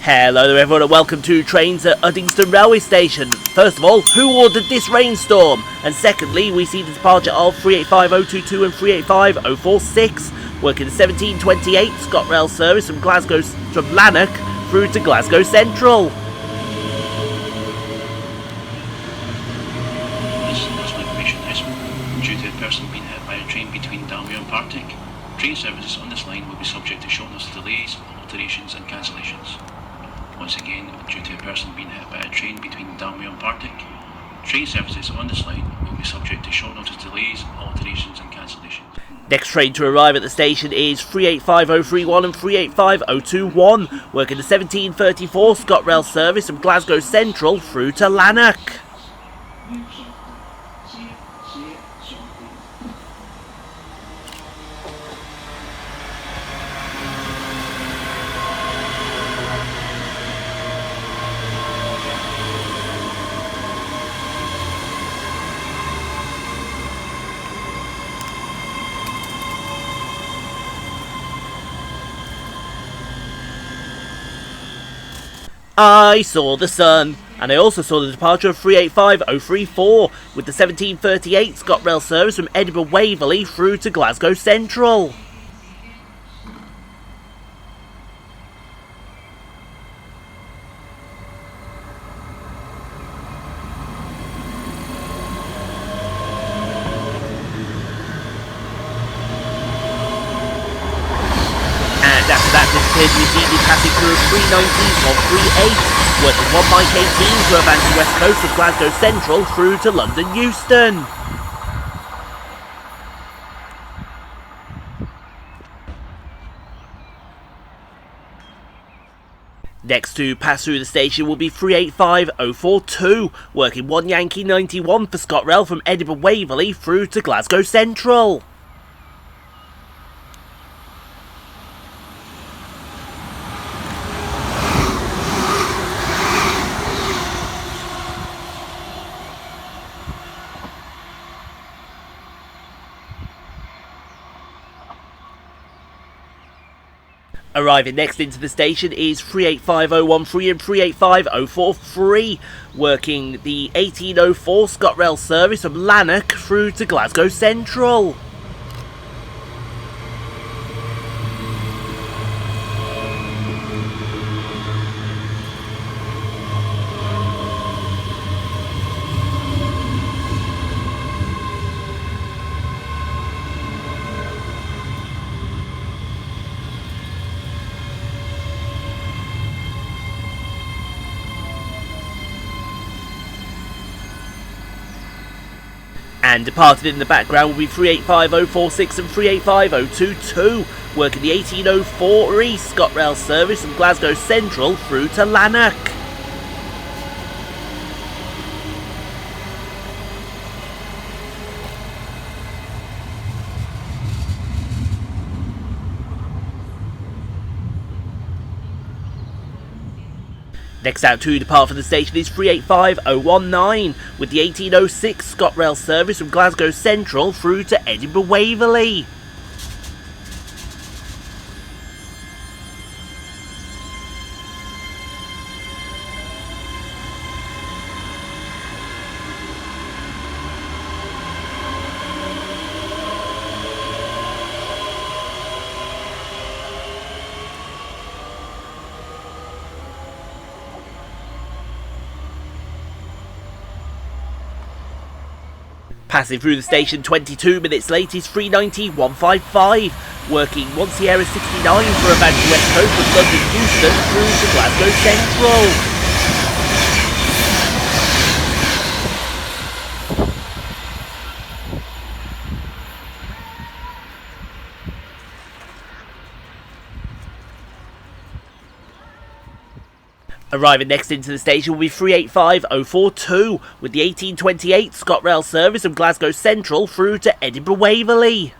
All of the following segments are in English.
Hello there everyone and welcome to Trains at Uddingston Railway Station. First of all, who ordered this rainstorm? And secondly, we see the departure of 385022 and 385046, working the 1728 Scotrail service from Lanark through to Glasgow Central. This national information announcement due to a person being hit by a train between Dalmuir and Partick. Train services on this line will be subject to short notice delays, alterations and cancellations. Once again, due to a person being hit by a train between Dalmuir and Partick, train services on this line will be subject to short notice delays, alterations and cancellations. Next train to arrive at the station is 385031 and 385021, working the 1734 Scotrail service from Glasgow Central through to Lanark. I saw the sun, and I also saw the departure of 385034 with the 1738 Scotrail service from Edinburgh Waverley through to Glasgow Central. And after that disappeared, we see the passing through of 390 138, working 1 Mike 18 to Avanti West Coast of Glasgow Central through to London Euston. Next to pass through the station will be 385042, working 1 Yankee 91 for Scotrail from Edinburgh Waverley through to Glasgow Central. Arriving next into the station is 385013 and 385043, working the 1804 Scotrail service from Lanark through to Glasgow Central. And departed in the background will be 385046 and 385022, working the 1804 East Scotrail service from Glasgow Central through to Lanark. Next out to depart from the station is 385019, with the 1806 Scotrail service from Glasgow Central through to Edinburgh Waverley. Passing through the station 22 minutes late is 390155, working 1 Sierra 69 for Avanti West Coast from London Euston through to Glasgow Central. Arriving next into the station will be 385042, with the 1828 Scotrail service from Glasgow Central through to Edinburgh Waverley.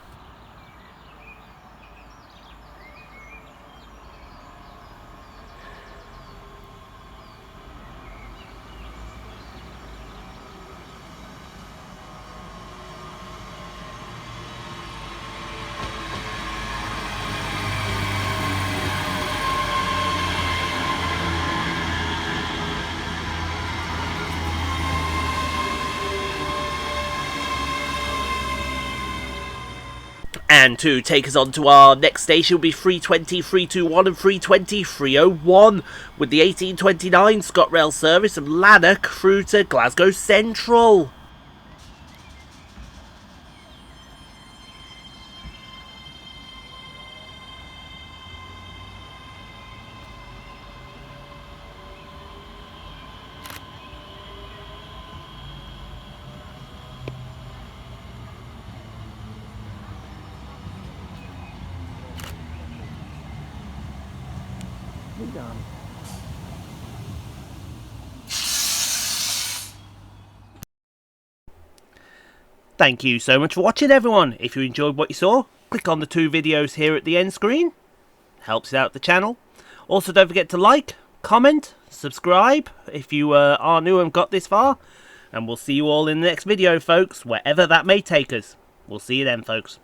And to take us on to our next station will be 320, 321 and 320, 301 with the 1829 Scotrail service from Lanark through to Glasgow Central. Thank you so much for watching, everyone. If you enjoyed what you saw, click on the 2 videos here at the end screen. Helps out the channel. Also, don't forget to like, comment, subscribe if you are new and got this far. And we'll see you all in the next video, folks, wherever that may take us. We'll see you then, folks.